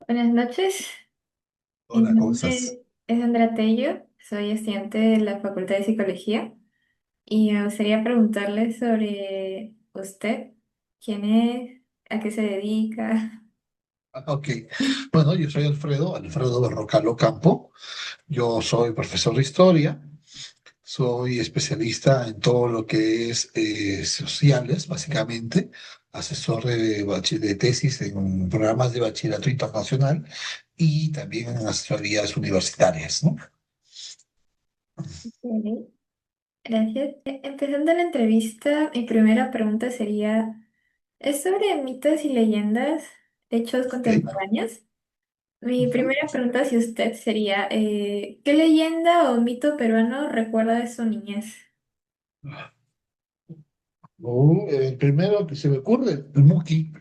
Buenas noches, mi Hola, ¿cómo estás? nombre es Andrea Tello, soy estudiante de la Facultad de Psicología y me gustaría preguntarle sobre usted, quién es, a qué se dedica. Ok, bueno, yo soy Alfredo Berrocal Campo. Yo soy profesor de historia, soy especialista en todo lo que es sociales, básicamente, asesor de tesis en programas de bachillerato internacional y también en asesorías universitarias, ¿no? Ok, gracias. Empezando la entrevista, mi primera pregunta sería, ¿es sobre mitos y leyendas, hechos Ok. contemporáneos? Mi Ujú. primera pregunta hacia usted sería, ¿qué leyenda o mito peruano recuerda de su niñez? El primero que se me ocurre, el Muki.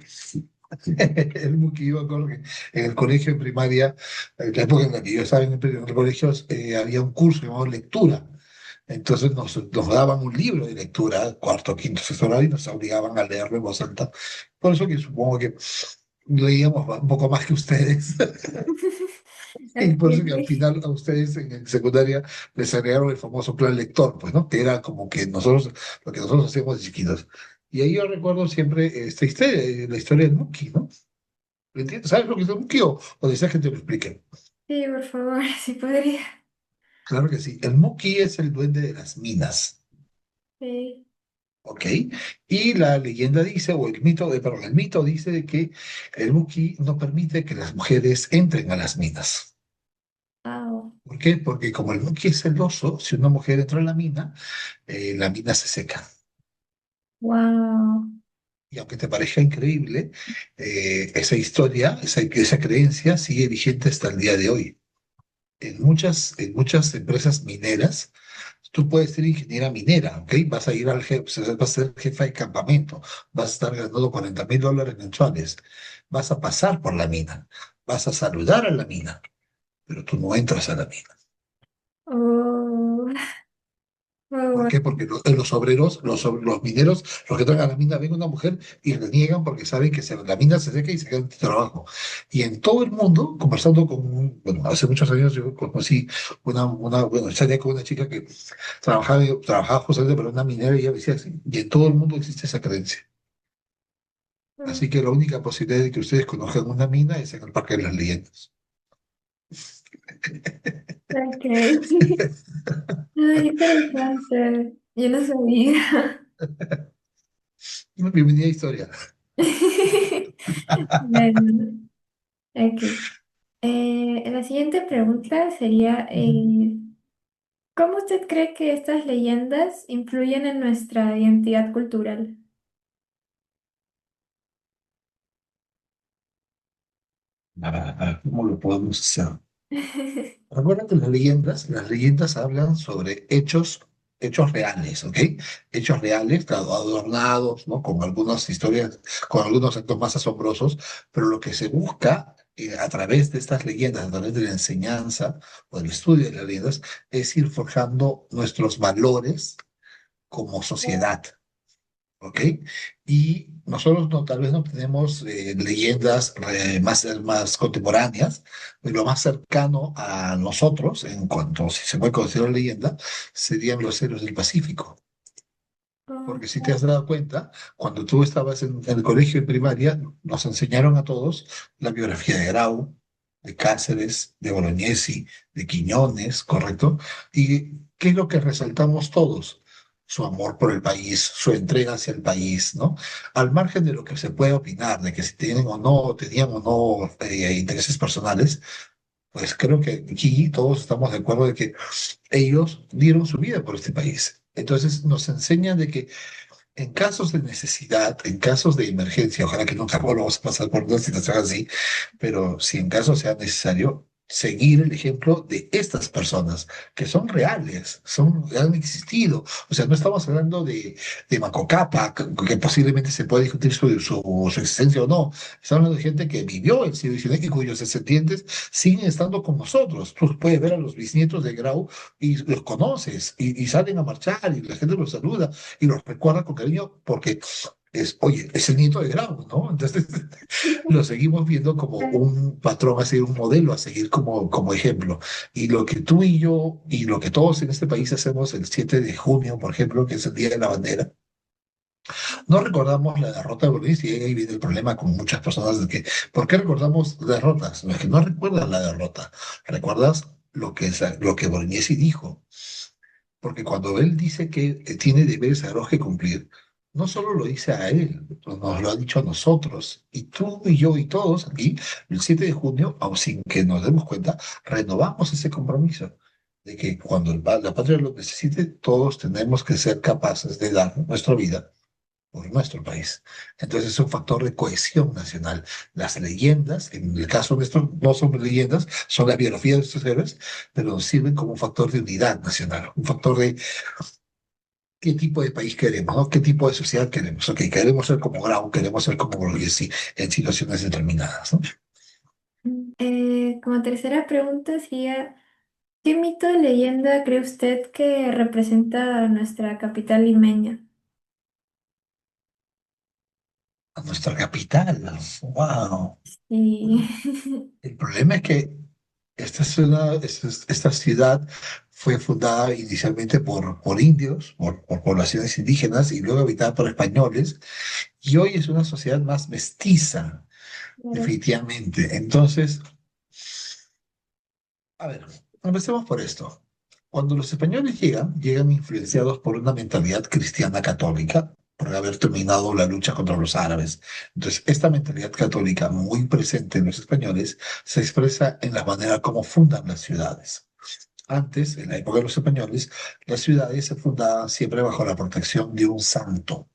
El Muki, yo me acuerdo que en el colegio en primaria, en la época en la que yo estaba en el colegio, había un curso llamado lectura. Entonces nos daban un libro de lectura, cuarto, quinto, sexto grado, y nos obligaban a leerlo en voz alta. Por eso que supongo que leíamos un poco más que ustedes. Y por eso que al Ok. final a ustedes en secundaria les agregaron el famoso plan lector, pues, ¿no? Que era como que nosotros, lo que nosotros hacíamos de chiquitos. Y ahí yo recuerdo siempre esta historia, la historia del Muki, ¿no? ¿Lo entiendes? ¿Sabes lo que es el Muki o deseas que te lo explique? Sí, por favor, si podría. Claro que sí. El Muki es el duende de las minas, Sí. ¿ok? Y la leyenda dice, o el mito, perdón, el mito dice de que el Muki no permite que las mujeres entren a las minas. Wow. ¿Por qué? Porque como el Muki es celoso, si una mujer entra a la mina se seca. Wow. Y aunque te parezca increíble, esa historia, esa creencia sigue vigente hasta el día de hoy. En muchas empresas mineras, tú puedes ser ingeniera minera, ¿ok? Vas a ir al jefe, vas a ser jefa de campamento, vas a estar ganando $40,000 mensuales, vas a pasar por la mina, vas a saludar a la mina, pero tú no entras a la mina. Oh, ¿Por oh, qué? Porque los obreros, los mineros, los que entran a la mina, ven una mujer y reniegan porque saben que la mina se seca y se quedan sin trabajo. Y en todo el mundo, conversando bueno, hace muchos años yo conocí bueno, salía con una chica que trabajaba justamente para una minera y ella decía así, y en todo el mundo existe esa creencia. oh, Así que la única posibilidad de que ustedes conozcan una mina es en el Parque de las Leyendas. ok. Ay, interesante. Yo no sabía. Bienvenida a Historia. Bueno, ok. La siguiente pregunta sería, ¿cómo usted cree que estas leyendas influyen en nuestra identidad cultural? ¿Cómo lo podemos hacer? Recuerda que las leyendas hablan sobre hechos reales, ¿ok? Hechos reales, claro, adornados, ¿no? Con algunas historias, con algunos actos más asombrosos, pero lo que se busca a través de estas leyendas, a través de la enseñanza o del estudio de las leyendas, es ir forjando nuestros valores como sociedad. ¿Ok? Y nosotros tal vez no tenemos leyendas más contemporáneas, pero lo más cercano a nosotros, en cuanto si se puede considerar leyenda, serían los héroes del Pacífico. Porque si te has dado cuenta, cuando tú estabas en el colegio en primaria, nos enseñaron a todos la biografía de Grau, de Cáceres, de Bolognesi, de Quiñones, ¿correcto? ¿Y qué es lo que resaltamos todos? Su amor por el país, su entrega hacia el país, ¿no? Al margen de lo que se puede opinar, de que si tienen o no, tenían o no intereses personales, pues creo que aquí todos estamos de acuerdo de que ellos dieron su vida por este país. Entonces nos enseñan de que en casos de necesidad, en casos de emergencia, ojalá que nunca volvamos a pasar por una situación así, pero si en caso sea necesario, seguir el ejemplo de estas personas que son reales, han existido. O sea, no estamos hablando de Macocapa, que posiblemente se pueda discutir su existencia o no. Estamos hablando de gente que vivió el siglo XIX y cuyos descendientes siguen estando con nosotros. Tú puedes ver a los bisnietos de Grau y los conoces y salen a marchar y la gente los saluda y los recuerda con cariño porque es, oye, es el nieto de Grau, ¿no? Entonces lo seguimos viendo como un patrón a seguir, un modelo a seguir como ejemplo. Y lo que tú y yo, y lo que todos en este país hacemos el 7 de junio, por ejemplo, que es el Día de la Bandera, no recordamos la derrota de Bolognesi, y ahí viene el problema con muchas personas de que, ¿por qué recordamos derrotas? No es que no recuerdas la derrota, recuerdas lo que Bolognesi dijo. Porque cuando él dice que tiene deberes sagrados que cumplir, no solo lo dice a él, nos lo ha dicho a nosotros. Y tú y yo y todos aquí, el 7 de junio, aun sin que nos demos cuenta, renovamos ese compromiso de que cuando la patria lo necesite, todos tenemos que ser capaces de dar nuestra vida por nuestro país. Entonces es un factor de cohesión nacional. Las leyendas, en el caso nuestro, no son leyendas, son las biografías de estos héroes, pero nos sirven como un factor de unidad nacional, un factor de qué tipo de país queremos, ¿no? ¿Qué tipo de sociedad queremos? Ok, queremos ser como Grau, queremos ser como Borghesi en situaciones determinadas, ¿no? Como tercera pregunta sería, ¿qué mito o leyenda cree usted que representa a nuestra capital limeña? A nuestra capital, wow. Y El problema es que esta ciudad fue fundada inicialmente por indios, por poblaciones indígenas y luego habitada por españoles, y hoy es una sociedad más mestiza, claro. definitivamente. Entonces, a ver, empecemos por esto. Cuando los españoles llegan influenciados por una mentalidad cristiana católica, por haber terminado la lucha contra los árabes. Entonces, esta mentalidad católica muy presente en los españoles se expresa en la manera como fundan las ciudades. Antes, en la época de los españoles, las ciudades se fundaban siempre bajo la protección de un santo.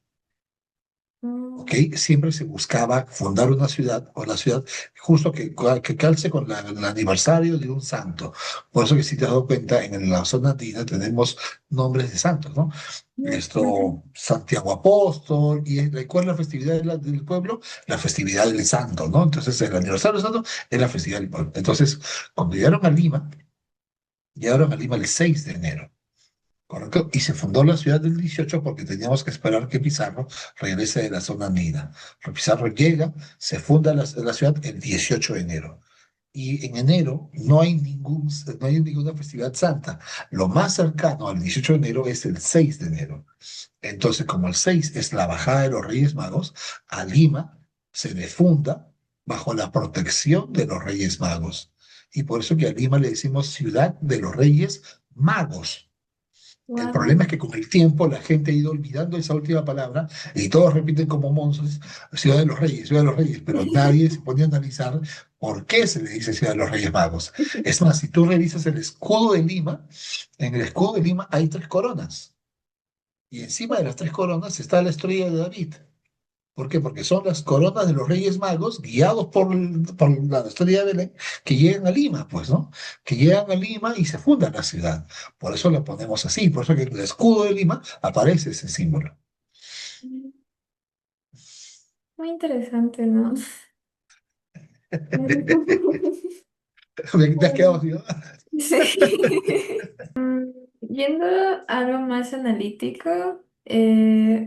¿Ok? Mm, Siempre se buscaba fundar una ciudad o la ciudad justo que calce con el aniversario de un santo. Por eso que si te has dado cuenta, en la zona andina tenemos nombres de santos, ¿no? ujú. Esto, Santiago Apóstol, ¿cuál es la festividad del pueblo? La festividad del santo, ¿no? Entonces, el aniversario del santo es la festividad del pueblo. Entonces, cuando llegaron a Lima el 6 de enero. Correcto. Y se fundó la ciudad del 18 porque teníamos que esperar que Pizarro regrese de la zona andina. Pizarro llega, se funda la ciudad el 18 de enero. Y en enero no hay ninguna festividad santa. Lo más cercano al 18 de enero es el 6 de enero. Entonces, como el 6 es la bajada de los Reyes Magos, a Lima se le funda bajo la protección de los Reyes Magos. Y por eso que a Lima le decimos ciudad de los Reyes Magos. El Guau. problema es que con el tiempo la gente ha ido olvidando esa última palabra y todos repiten como monstruos Ciudad de los Reyes, pero nadie se pone a analizar por qué se le dice Ciudad de los Reyes Magos. Es más, si tú revisas el escudo de Lima, en el escudo de Lima hay tres coronas y encima de las tres coronas está la estrella de David. ¿Por qué? Porque son las coronas de los Reyes Magos, guiados por la estrella de Belén, que llegan a Lima, pues, ¿no? Que llegan a Lima y se funda la ciudad. Por eso lo ponemos así, por eso que en el escudo de Lima aparece ese símbolo. Muy interesante, ¿no? ¿Te has quedado así, no? Sí. Yendo a algo más analítico,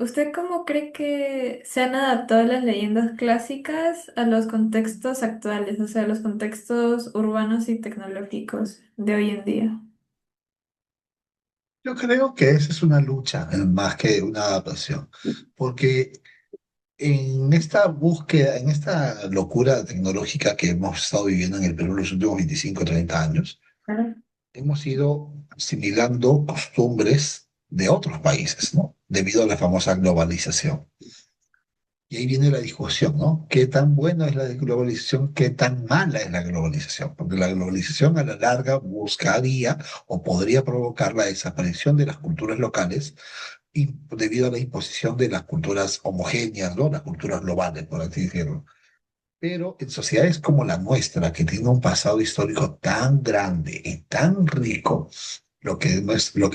¿usted cómo cree que se han adaptado las leyendas clásicas a los contextos actuales, o sea, a los contextos urbanos y tecnológicos de hoy en día? Yo creo que esa es una lucha más que una adaptación, porque en esta búsqueda, en esta locura tecnológica que hemos estado viviendo en el Perú los últimos 25 o 30 años, Claro. hemos ido asimilando costumbres de otros países, ¿no? Debido a la famosa globalización. Y ahí viene la discusión, ¿no? ¿Qué tan buena es la globalización? ¿Qué tan mala es la globalización? Porque la globalización a la larga buscaría o podría provocar la desaparición de las culturas locales debido a la imposición de las culturas homogéneas, ¿no? Las culturas globales, por así decirlo. Pero en sociedades como la nuestra, que tiene un pasado histórico tan grande y tan rico, lo que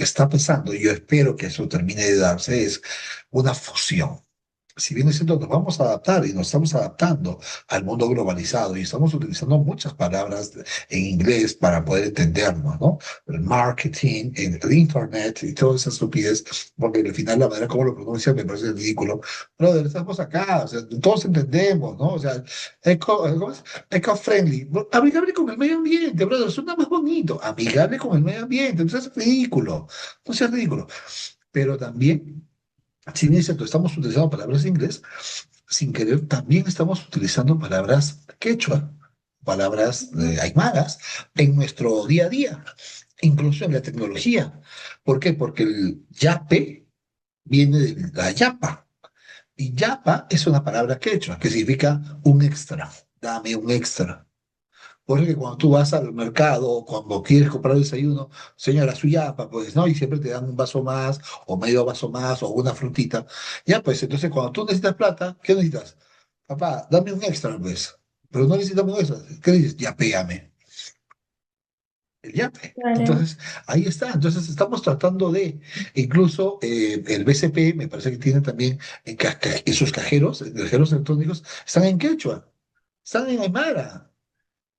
está pasando, y yo espero que eso termine de darse, es una fusión. si bien es cierto, nos vamos a adaptar y nos estamos adaptando al mundo globalizado y estamos utilizando muchas palabras en inglés para poder entendernos, ¿no? El marketing, el internet y toda esa estupidez, porque al final la manera como lo pronuncia me parece ridículo. Pero estamos acá, o sea, todos entendemos, ¿no? O sea, ¿cómo es? Eco-friendly, amigable con el medio ambiente, brother, suena más bonito, amigable con el medio ambiente, entonces es ridículo, no sea ridículo. Pero también si bien es cierto, estamos utilizando palabras de inglés, sin querer también estamos utilizando palabras quechua, palabras aymaras en nuestro día a día, incluso en la tecnología. ¿Por qué? Porque el yape viene de la yapa, y yapa es una palabra quechua que significa un extra, dame un extra. Por eso que cuando tú vas al mercado, cuando quieres comprar desayuno, señala su yapa, pues, ¿no? Y siempre te dan un vaso más, o medio vaso más, o una frutita. Ya, pues, entonces cuando tú necesitas plata, ¿qué necesitas? Papá, dame un extra, pues. Pero no necesitamos un extra. ¿Qué dices? Yapéame. El yape. Claro, Entonces, ahí está. Entonces, estamos tratando de, incluso el BCP, me parece que tiene también en sus cajeros electrónicos, están en quechua, están en aymara.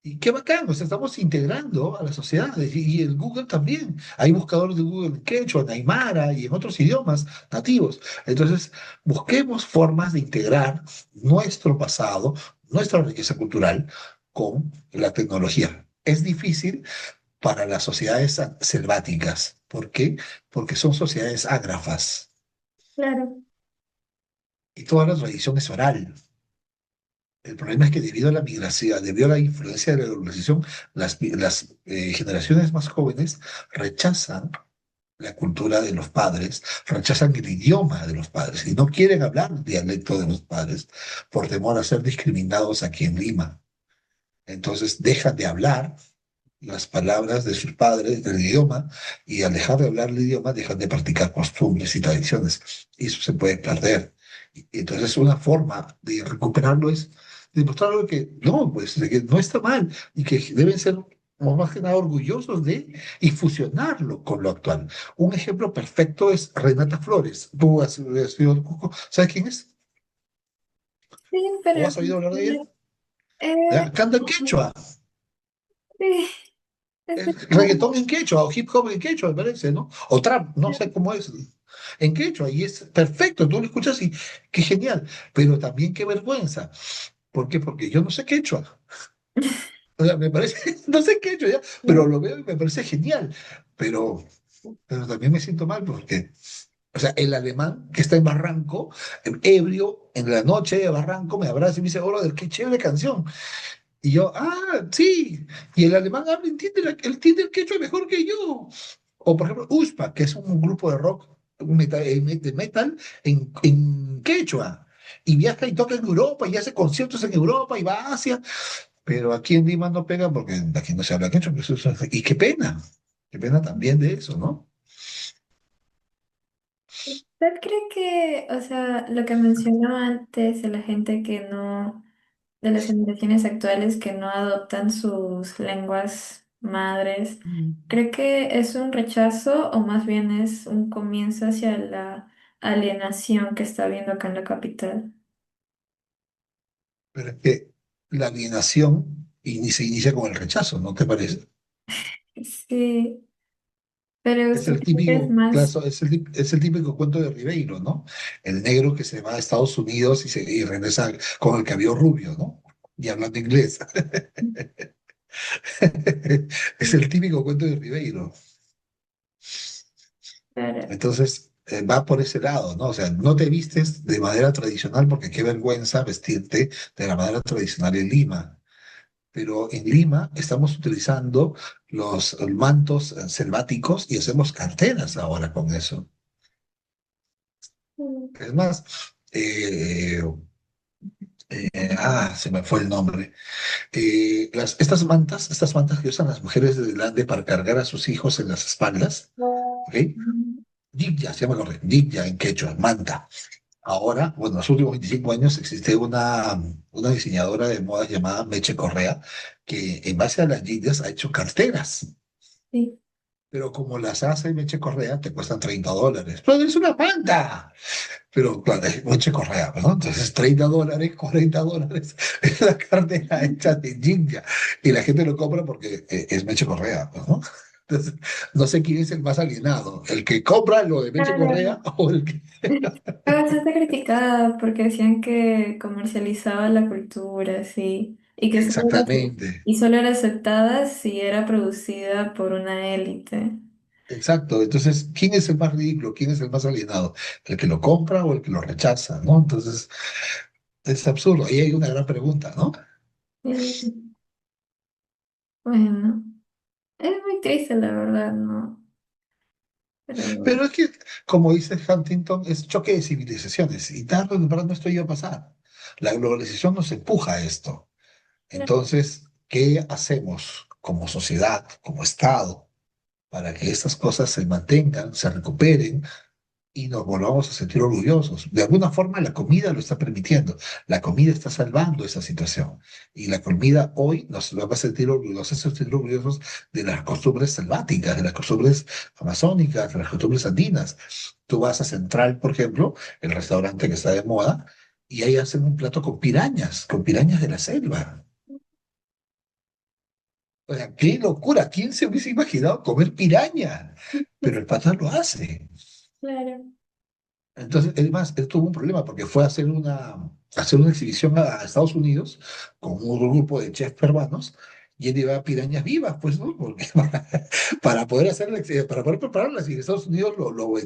Y qué bacán, o sea, estamos integrando a la sociedad y el Google también. Hay buscadores de Google en quechua, en aymara y en otros idiomas nativos. Entonces, busquemos formas de integrar nuestro pasado, nuestra riqueza cultural con la tecnología. Es difícil para las sociedades selváticas. ¿Por qué? Porque son sociedades ágrafas claro, y toda la tradición es oral. El problema es que debido a la migración, debido a la influencia de la globalización, las generaciones más jóvenes rechazan la cultura de los padres, rechazan el idioma de los padres y no quieren hablar el dialecto de los padres por temor a ser discriminados aquí en Lima. Entonces dejan de hablar las palabras de sus padres, del idioma, y al dejar de hablar el idioma, dejan de practicar costumbres y tradiciones. Y eso se puede perder. Y entonces, una forma de recuperarlo es demostrarlo que no, pues, de que no está mal y que deben ser más que nada orgullosos de y fusionarlo con lo actual. Un ejemplo perfecto es Renata Flores. ¿Tú has sido del Cusco? ¿Sabes quién es? sí, ¿O pero has oído hablar de ella? eh, ¿Ya? Canta en quechua. sí, es Reggaetón en quechua o hip hop en quechua, me parece, ¿no? O trap, no sé cómo es, en quechua, y es perfecto, tú lo escuchas y qué genial, pero también qué vergüenza. ¿Por qué? Porque yo no sé quechua. O sea, me parece, no sé quechua ya, pero lo veo y me parece genial. Pero, pero también me siento mal porque, o sea, el alemán que está en Barranco, ebrio, en la noche de Barranco, me abraza y me dice, hola, qué chévere canción. Y yo, sí. Y el alemán habla, entiende, entiende el quechua mejor que yo. O por ejemplo, USPA, que es un grupo de rock, de metal en quechua. Y viaja y toca en Europa y hace conciertos en Europa y va a Asia. Pero aquí en Lima no pega porque aquí no se habla quechua. Pues y qué pena. Qué pena también de eso, ¿no? ¿Usted cree que, o sea, lo que mencionó antes de la gente que no, de las generaciones actuales que no adoptan sus lenguas madres, cree que es un rechazo o más bien es un comienzo hacia la alienación que está habiendo acá en la capital? Pero es que la alienación se inicia con el rechazo, ¿no te parece? Sí, pero Es usted el cree que es típico más, caso, es el típico cuento de Ribeiro, ¿no? El negro que se va a Estados Unidos y regresa con el cabello rubio, ¿no? Y hablando inglés. Es el típico cuento de Ribeiro. claro, Entonces, va por ese lado, ¿no? O sea, no te vistes de manera tradicional porque qué vergüenza vestirte de la manera tradicional en Lima. Pero en Lima estamos utilizando los mantos selváticos y hacemos carteras ahora con eso. mm, Es más, se me fue el nombre. Estas mantas que usan las mujeres de delante para cargar a sus hijos en las espaldas, ¿ok? Jibya, se llama correcto, Jibya en quechua, manta. Ahora, bueno, en los últimos 25 años existe una diseñadora de modas llamada Meche Correa, que en base a las jibyas ha hecho carteras. sí, Pero como las hace Meche Correa, te cuestan $30. Pero es una manta. Pero claro, es Meche Correa, ¿no? Entonces, $30, $40 es la cartera hecha de Jinja. Y la gente lo compra porque es Meche Correa, ¿no? Entonces, no sé quién es el más alienado, el que compra lo de Meche Claro. Correa o el que... Fue bastante criticada porque decían que comercializaba la cultura, sí, y que Exactamente, y solo era aceptada si era producida por una élite. exacto. Entonces, ¿quién es el más ridículo? ¿Quién es el más alienado? ¿El que lo compra o el que lo rechaza, ¿no? Entonces, es absurdo. Ahí hay una gran pregunta, ¿no? Sí, bueno, es muy triste la verdad, ¿no? Pero Pero es que, como dice Huntington, es choque de civilizaciones y tarde o temprano esto iba a pasar. La globalización nos empuja a esto. Entonces, ¿qué hacemos como sociedad, como Estado, para que estas cosas se mantengan, se recuperen y nos volvamos a sentir orgullosos? De alguna forma, la comida lo está permitiendo. La comida está salvando esa situación. Y la comida hoy nos va a sentir orgullosos, sentir orgullosos de las costumbres selváticas, de las costumbres amazónicas, de las costumbres andinas. Tú vas a Central, por ejemplo, el restaurante que está de moda, y ahí hacen un plato con pirañas de la selva. O sea, qué locura. ¿Quién se hubiese imaginado comer piraña? Pero el pata lo hace. claro. Entonces, es más, él tuvo un problema porque fue a hacer una exhibición a Estados Unidos con un grupo de chefs peruanos y él llevaba pirañas vivas, pues, ¿no? Porque para poder para poder prepararlas y en Estados Unidos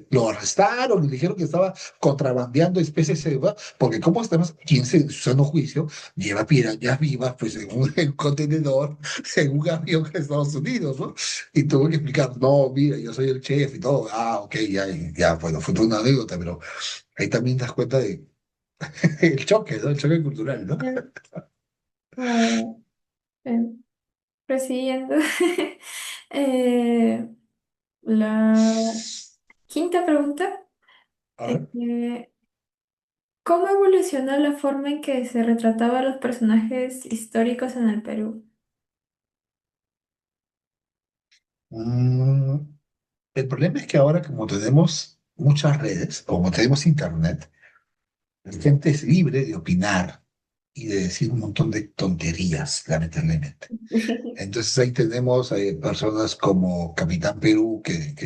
lo arrestaron y le dijeron que estaba contrabandeando especies, ¿va? Porque como estamos, ¿quién en su sano juicio lleva pirañas vivas, pues, en un contenedor, en un avión a Estados Unidos, ¿no? Y tuvo que explicar, no, mira, yo soy el chef y todo. Ah, ok, ya, ya, bueno, fue toda una anécdota, pero ahí también das cuenta de el choque, ¿no? El choque cultural, ¿no? Bueno, eh, prosiguiendo. Eh, la quinta pregunta. A ver. ¿Cómo evolucionó la forma en que se retrataba a los personajes históricos en el Perú? Mm, el problema es que ahora, como tenemos muchas redes, como tenemos internet, la gente es libre de opinar y de decir un montón de tonterías, lamentablemente. Entonces ahí tenemos personas como Capitán Perú,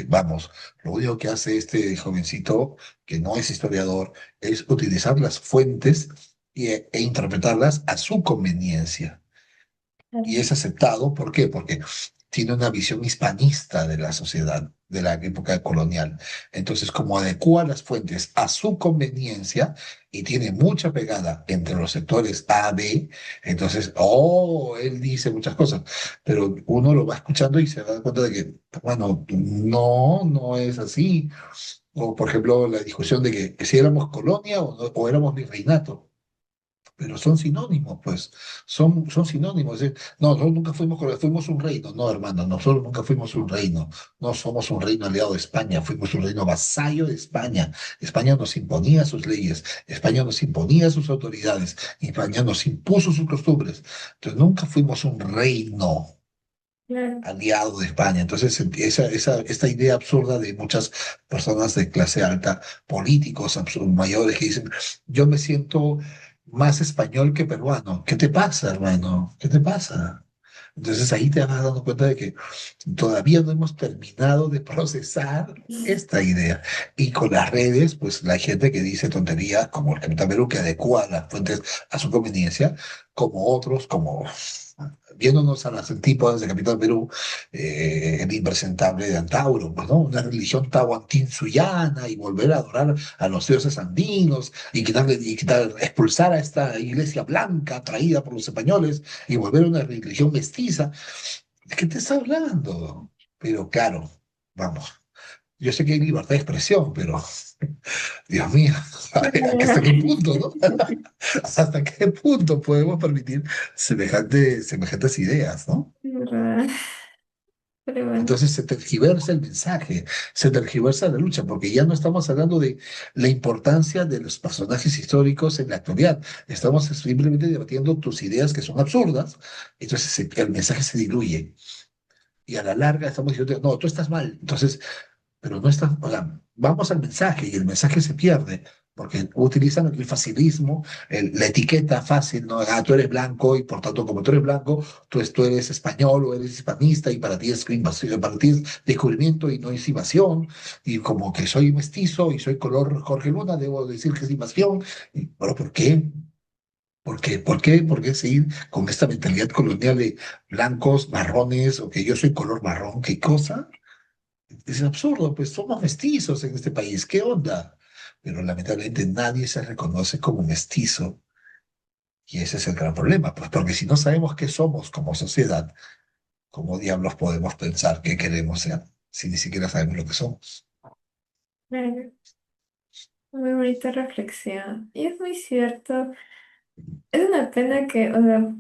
vamos, lo único que hace este jovencito, que no es historiador, es utilizar las fuentes e interpretarlas a su conveniencia. Y es aceptado, ¿por qué? Porque tiene una visión hispanista de la sociedad de la época colonial. Entonces, como adecua las fuentes a su conveniencia y tiene mucha pegada entre los sectores A, B, entonces, oh, él dice muchas cosas, pero uno lo va escuchando y se da cuenta de que, bueno, no, no es así. O, por ejemplo, la discusión de que si éramos colonia o éramos virreinato, pero son sinónimos, pues, son sinónimos. No, nosotros nunca fuimos un reino, no, hermano, nosotros nunca fuimos un reino, no somos un reino aliado de España, fuimos un reino vasallo de España. España nos imponía sus leyes, España nos imponía sus autoridades, España nos impuso sus costumbres. Entonces, nunca fuimos un reino Claro. aliado de España. Entonces, esta idea absurda de muchas personas de clase alta, políticos mayores, que dicen, yo me siento más español que peruano. ¿Qué te pasa, hermano? ¿Qué te pasa? Entonces ahí te vas dando cuenta de que todavía no hemos terminado de procesar esta idea. Y con las redes, pues la gente que dice tonterías, como el Capitán Perú, que adecua las fuentes a su conveniencia, como otros, como viéndonos a las antípodas de Capitán Perú, el impresentable de Antauro, pues, ¿no? Una religión tahuantinsuya y volver a adorar a los dioses andinos expulsar a esta iglesia blanca traída por los españoles y volver a una religión mestiza. ¿De qué te está hablando? Pero claro, vamos, yo sé que hay libertad de expresión, pero Dios mío, ¿hasta qué punto, no? ¿Hasta qué punto podemos permitir semejantes ideas, ¿no? ¿Verdad? Pero bueno, Entonces se tergiversa el mensaje, se tergiversa la lucha, porque ya no estamos hablando de la importancia de los personajes históricos en la actualidad. Estamos simplemente debatiendo tus ideas que son absurdas, entonces el mensaje se diluye. Y a la larga estamos diciendo, no, tú estás mal. Entonces, pero no estás, o sea, vamos al mensaje y el mensaje se pierde porque utilizan el facilismo, la etiqueta fácil, ¿no? Ah, tú eres blanco y por tanto, como tú eres blanco, tú eres español o eres hispanista y para ti es invasión, para ti es descubrimiento y no es invasión, y como que soy mestizo y soy color Jorge Luna, debo decir que es invasión. Pero ¿por qué? ¿Por qué? ¿Por qué? ¿Por qué seguir con esta mentalidad colonial de blancos, marrones, o que yo soy color marrón? ¿Qué cosa? Es absurdo, pues somos mestizos en este país, ¿qué onda? Pero lamentablemente nadie se reconoce como mestizo y ese es el gran problema, pues porque si no sabemos qué somos como sociedad, ¿cómo diablos podemos pensar qué queremos ser si ni siquiera sabemos lo que somos? Claro, muy bonita reflexión. Y es muy cierto. Es una pena que, o sea,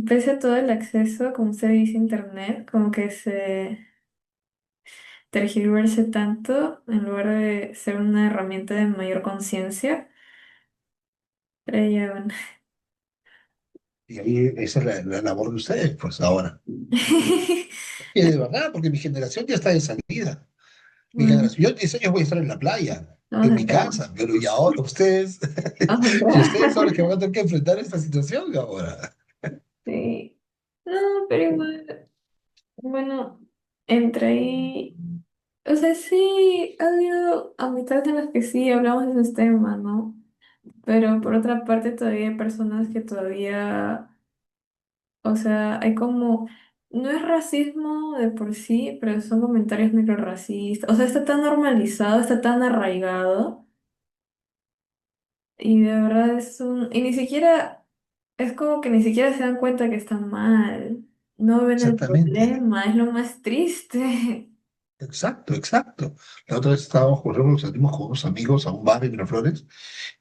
pese a todo el acceso, como usted dice, a internet, como que se tergiverse tanto en lugar de ser una herramienta de mayor conciencia. Pero ya, bueno. Y ahí esa es la labor de ustedes, pues ahora. Y de verdad, porque mi generación ya está de salida. Mi Bueno, generación, yo en 10 años voy a estar en la playa, vamos en a mi entrar. casa, pero y ahora ustedes, Vamos a y ustedes son entrar. los que van a tener que enfrentar esta situación ahora. Sí. No, pero igual, bueno, entre ahí. O sea, sí, ha habido amistades en las que sí hablamos de esos temas, ¿no? Pero por otra parte todavía hay personas que todavía, o sea, hay como, no es racismo de por sí, pero son comentarios microrracistas. O sea, está tan normalizado, está tan arraigado y de verdad y ni siquiera, es como que ni siquiera se dan cuenta que está mal. No ven el Exactamente. problema, es lo más triste. Exacto, exacto. La otra vez estábamos, por ejemplo, salimos con unos amigos a un bar en Miraflores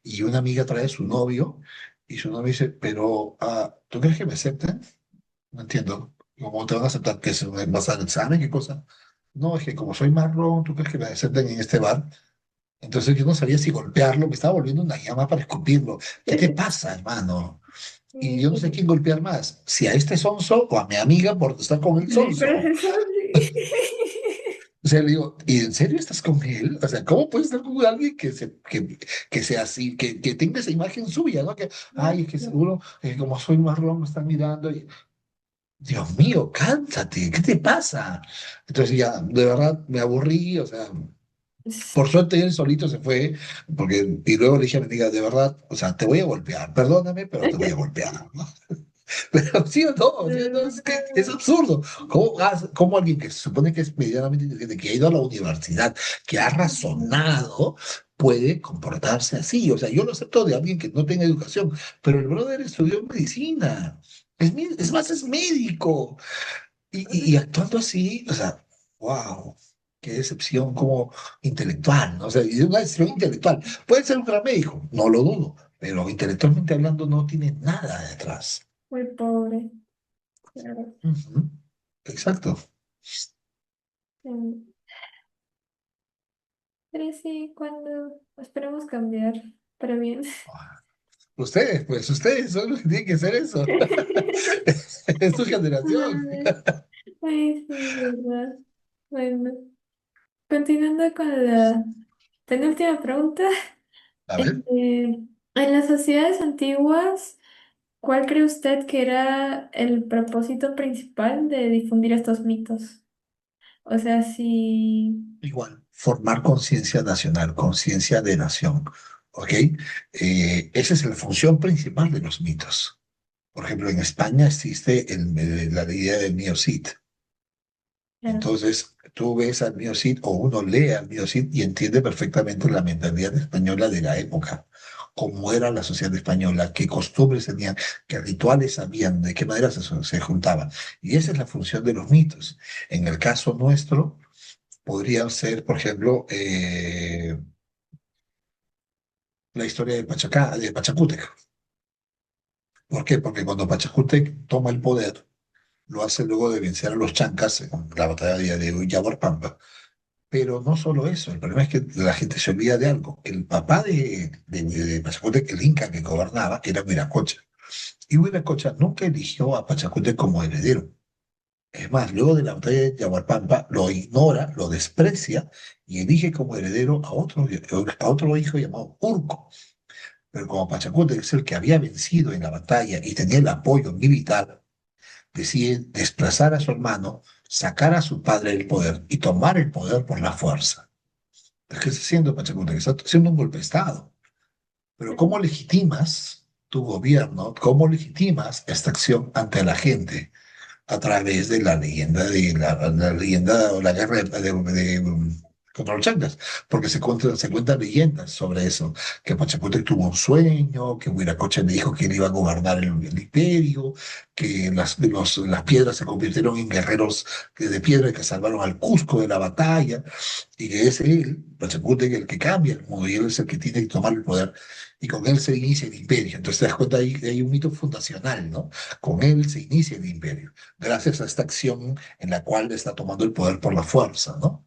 y una amiga trae a su novio y su novio dice, pero ¿tú crees que me acepten? No entiendo. ¿Cómo te van a aceptar que se me vas al examen? ¿Qué cosa? No, es que como soy marrón, ¿tú crees que me acepten en este bar? Entonces yo no sabía si golpearlo, me estaba volviendo una llama para escupirlo. ¿Qué te pasa, hermano? Y yo no sé quién golpear más, si a este sonso o a mi amiga por estar con el Pero es sonso. eso, sí. O sea, le digo, ¿y en serio estás con él? O sea, ¿cómo puedes estar con alguien que sea así, que tenga esa imagen suya, ¿no? Que, ay, es que seguro, como soy marrón, me están mirando. Y, Dios mío, cántate, ¿qué te pasa? Entonces ya, de verdad, me aburrí, o sea, por suerte él solito se fue, porque, y luego le dije a mi amiga, de verdad, o sea, te voy a golpear, perdóname, pero te voy a golpear, ¿no? Pero sí o no, es que es absurdo. ¿Cómo alguien que se supone que es medianamente inteligente, que ha ido a la universidad, que ha razonado, puede comportarse así? O sea, yo lo acepto de alguien que no tenga educación, pero el brother estudió medicina. Es más, es médico. Y actuando así, o sea, wow, qué decepción como intelectual, ¿no? O sea, y una decepción intelectual. Puede ser un gran médico, no lo dudo, pero intelectualmente hablando no tiene nada detrás. Muy pobre, claro. Ujú. Exacto. Mm, pero sí, cuando esperemos cambiar para bien. Ustedes, pues ustedes son los que tienen que hacer eso. Es tu generación. Ay, ay, sí, verdad. Bueno, continuando con la penúltima pregunta. A ver, En las sociedades antiguas, ¿cuál cree usted que era el propósito principal de difundir estos mitos? O sea, si... igual, formar conciencia nacional, conciencia de nación, ¿ok? Esa es la función principal de los mitos. Por ejemplo, en España existe la idea del Mio Cid. Claro. Entonces, tú ves al Mio Cid o uno lee al Mio Cid y entiende perfectamente la mentalidad española de la época, cómo era la sociedad española, qué costumbres tenían, qué rituales habían, de qué manera se juntaban. Y esa es la función de los mitos. En el caso nuestro, podría ser, por ejemplo, la historia de Pachacútec. ¿Por qué? Porque cuando Pachacútec toma el poder, lo hace luego de vencer a los chancas en la batalla de Yaguarpampa. Pero no solo eso, el problema es que la gente se olvida de algo. El papá de Pachacútec, el inca que gobernaba, era Viracocha. Y Viracocha nunca eligió a Pachacútec como heredero. Es más, luego de la batalla de Yaguarpampa, lo ignora, lo desprecia y elige como heredero a otro hijo llamado Urco. Pero como Pachacútec es el que había vencido en la batalla y tenía el apoyo militar, decide desplazar a su hermano, sacar a su padre del poder y tomar el poder por la fuerza. ¿Qué está haciendo Pachacútec? Está haciendo un golpe de Estado. Pero ¿cómo legitimas tu gobierno? ¿Cómo legitimas esta acción ante la gente? A través de la leyenda la leyenda o la guerra contra los chancas, porque se cuentan leyendas sobre eso, que Pachacútec tuvo un sueño, que Huiracocha le dijo que él iba a gobernar el imperio, que las piedras se convirtieron en guerreros de piedra que salvaron al Cusco de la batalla, y que es él, Pachacútec, el que cambia el mundo, y él es el que tiene que tomar el poder, y con él se inicia el imperio. Entonces te das cuenta ahí que hay un mito fundacional, ¿no? Con él se inicia el imperio gracias a esta acción en la cual está tomando el poder por la fuerza, ¿no?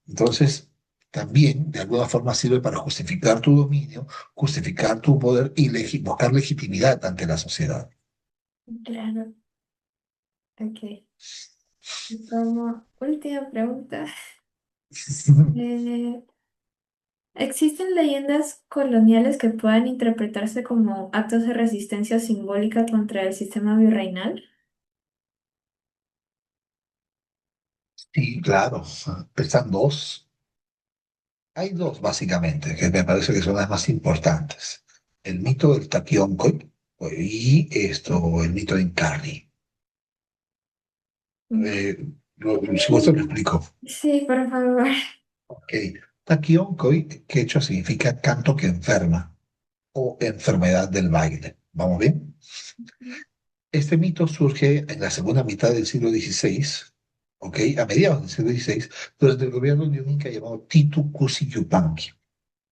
Entonces, también de alguna forma sirve para justificar tu dominio, justificar tu poder y buscar legitimidad ante la sociedad. Claro, ok. Y como última pregunta, eh, ¿existen leyendas coloniales que puedan interpretarse como actos de resistencia simbólica contra el sistema virreinal? Sí, claro, están dos. Hay dos básicamente que me parece que son las más importantes. El mito del Taquioncoy y el mito de Incarni. Mm. Si vos te lo explico. Sí, por favor. Ok. Taquioncoy, que hecho significa canto que enferma o enfermedad del baile. ¿Vamos bien? Este mito surge en la segunda mitad del siglo XVI, ¿ok? A mediados del siglo XVI, durante el gobierno de un inca llamado Titu Cusi Yupanqui.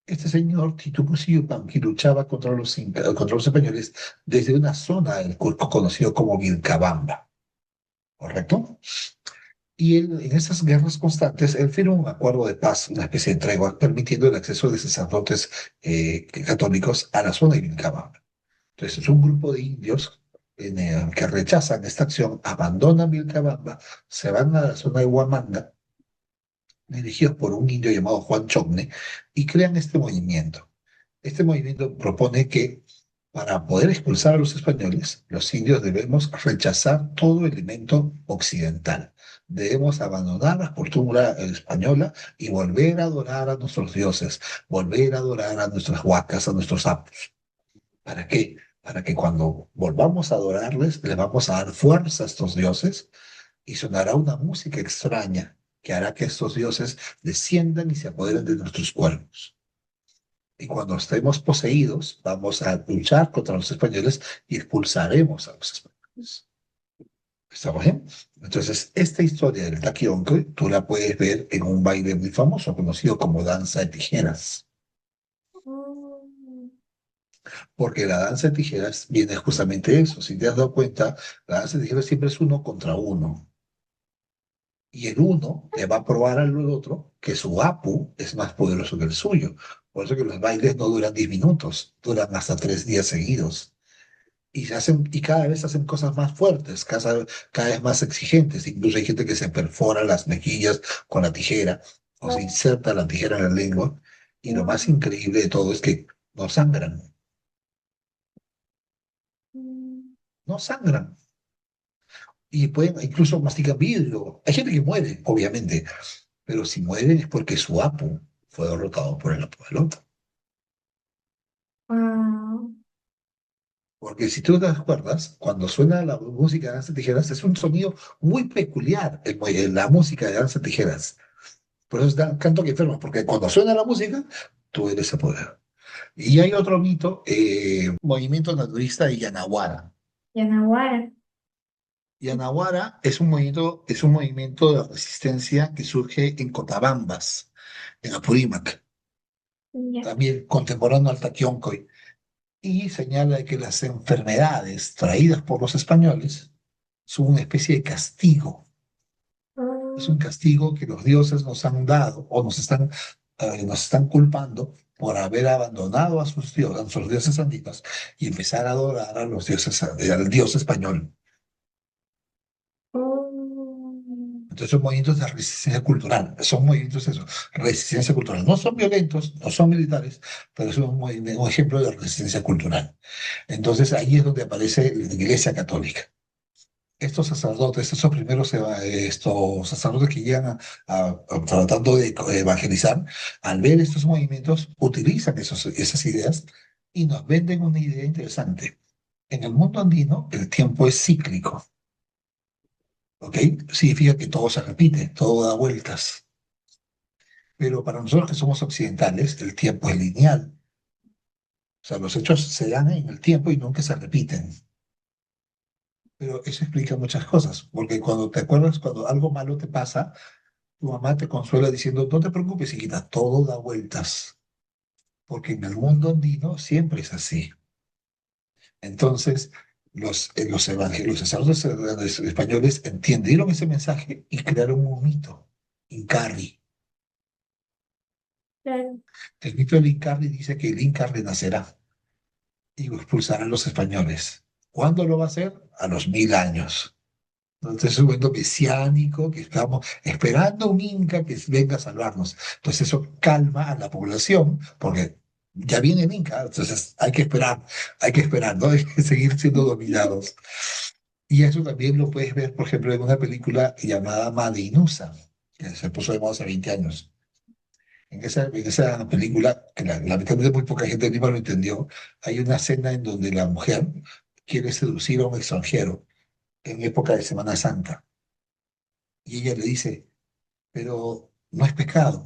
Este señor, Titu Cusi Yupanqui, luchaba contra los españoles desde una zona del Cusco conocido como Vilcabamba, ¿correcto? Y él, en esas guerras constantes, él firma un acuerdo de paz, una especie de tregua, permitiendo el acceso de sacerdotes católicos a la zona de Vilcabamba. Entonces, es un grupo de indios que rechazan esta acción, abandonan Vilcabamba, se van a la zona de Huamanga, dirigidos por un indio llamado Juan Chocne, y crean este movimiento. Este movimiento propone que para poder expulsar a los españoles, los indios debemos rechazar todo elemento occidental. Debemos abandonar la cultura española y volver a adorar a nuestros dioses, volver a adorar a nuestras huacas, a nuestros sapos. ¿Para qué? Para que cuando volvamos a adorarles, le vamos a dar fuerza a estos dioses y sonará una música extraña que hará que estos dioses desciendan y se apoderen de nuestros cuerpos. Y cuando estemos poseídos, vamos a luchar contra los españoles y expulsaremos a los españoles. ¿Estamos bien? Entonces, esta historia del taquionque tú la puedes ver en un baile muy famoso conocido como danza de tijeras. Mm. Porque la danza de tijeras viene justamente de eso. Si te has dado cuenta, la danza de tijeras siempre es uno contra uno. Y el uno le va a probar al otro que su apu es más poderoso que el suyo. Por eso que los bailes no duran 10 minutos, duran hasta 3 días seguidos. Y cada vez hacen cosas más fuertes, cada vez más exigentes. Incluso hay gente que se perfora las mejillas con la tijera o se inserta la tijera en la lengua. Y lo más increíble de todo es que no sangran, Mm. no sangran. Y pueden, incluso mastican vidrio. Hay gente que muere, obviamente, pero si mueren es porque su apo fue derrotado por el apo del otro. Wow. Porque si tú te acuerdas, cuando suena la música de Danza de Tijeras, es un sonido muy peculiar, la música de Danza de Tijeras. Por eso es canto que enferma, porque cuando suena la música, tú eres el poder. Y hay otro mito, movimiento naturista de Yanaguara. Yanaguara. Yanaguara es un movimiento de resistencia que surge en Cotabambas, en Apurímac, Ya. también contemporáneo al Taquioncoy, y señala que las enfermedades traídas por los españoles son una especie de castigo. Es un Mm. castigo que los dioses nos han dado o nos están culpando por haber abandonado a sus dioses andinos y empezar a adorar a los dioses, al dios español. Entonces son movimientos de resistencia cultural, son movimientos de eso, resistencia cultural. No son violentos, no son militares, pero son un ejemplo de resistencia cultural. Entonces ahí es donde aparece la Iglesia Católica. Estos sacerdotes, estos primeros estos sacerdotes que llegan tratando de evangelizar, al ver estos movimientos, utilizan esas ideas y nos venden una idea interesante. En el mundo andino, el tiempo es cíclico, ¿ok? Significa que todo se repite, todo da vueltas. Pero para nosotros que somos occidentales, el tiempo es lineal. O sea, los hechos se dan en el tiempo y nunca se repiten. Pero eso explica muchas cosas, porque cuando te acuerdas, cuando algo malo te pasa, tu mamá te consuela diciendo, no te preocupes, hijita, todo da vueltas, porque en el mundo andino siempre es así. Entonces, los sacerdotes españoles entendieron ese mensaje y crearon un mito, Incarri. Claro. El mito del Incarri dice que el Inca renacerá y lo expulsará a los españoles. ¿Cuándo lo va a hacer? A los 1000 años. Entonces es un momento mesiánico que estamos esperando un Inca que venga a salvarnos. Entonces eso calma a la población porque ya viene el Inca, entonces hay que esperar, ¿no? Hay que seguir siendo dominados. Y eso también lo puedes ver, por ejemplo, en una película llamada Madinusa, que se puso de moda hace 20 años. En esa película, que lamentablemente muy poca gente ni lo entendió, hay una escena en donde la mujer quiere seducir a un extranjero en época de Semana Santa. Y ella le dice, pero no es pecado,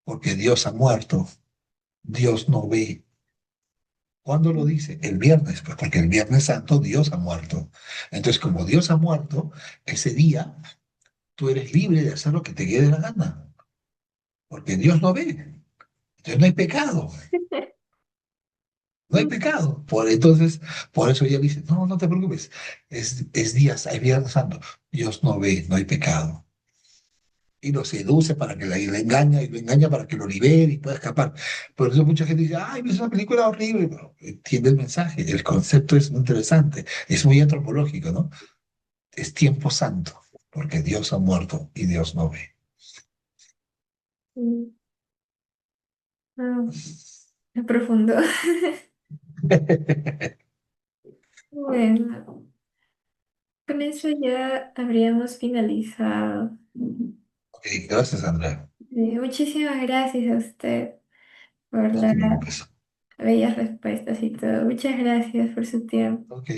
porque Dios ha muerto, Dios no ve. ¿Cuándo lo dice? El viernes, pues porque el Viernes Santo Dios ha muerto. Entonces, como Dios ha muerto, ese día tú eres libre de hacer lo que te quede la gana, porque Dios no ve. Entonces no hay pecado, no hay pecado. Por eso ella dice, no, no te preocupes, es es Viernes Santo, Dios no ve, no hay pecado. Y lo seduce para que le engaña y lo engaña para que lo libere y pueda escapar. Por eso mucha gente dice, ay, es una película horrible. Pero entiende el mensaje, el concepto es muy interesante, es muy antropológico, ¿no? Es tiempo santo, porque Dios ha muerto y Dios no ve. Mm, ah, es profundo. Bueno, con eso ya habríamos finalizado. Ok, gracias, Andrea. Muchísimas gracias a usted por No las te preocupes. bellas respuestas y todo. Muchas gracias por su tiempo. Ok.